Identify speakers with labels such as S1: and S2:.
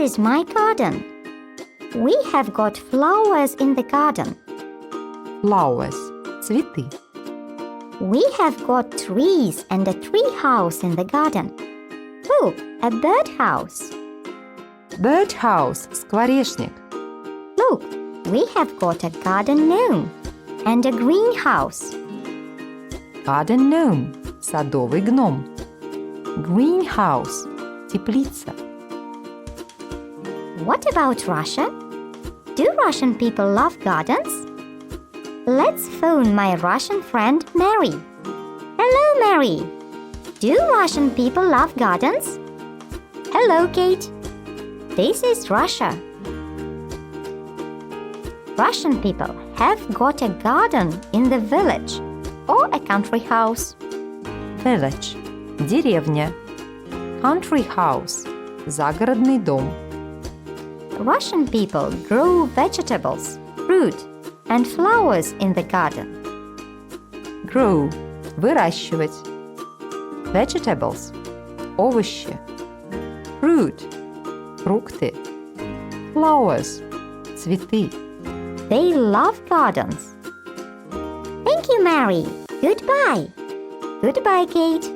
S1: is my garden. We have got flowers in the garden.
S2: Flowers – цветы.
S1: We have got trees and a tree house in the garden. Look, a bird house.
S2: Birdhouse – скворечник.
S1: Look, we have got a garden gnome and a greenhouse.
S2: Garden gnome – садовый гном. Greenhouse – теплица.
S1: What about Russia? Do Russian people love gardens? Let's phone my Russian friend Mary. Hello, Mary. Do Russian people love gardens? Hello, Kate. This is Russia. Russian people have got a garden in the village or a country house.
S2: Village – деревня. Country house – загородный дом.
S1: Russian people grow vegetables, fruit, and flowers in the garden.
S2: Grow – выращивать. Vegetables – овощи. Fruit – фрукты. Flowers – цветы.
S1: They love gardens. Thank you, Mary. Goodbye. Goodbye, Kate.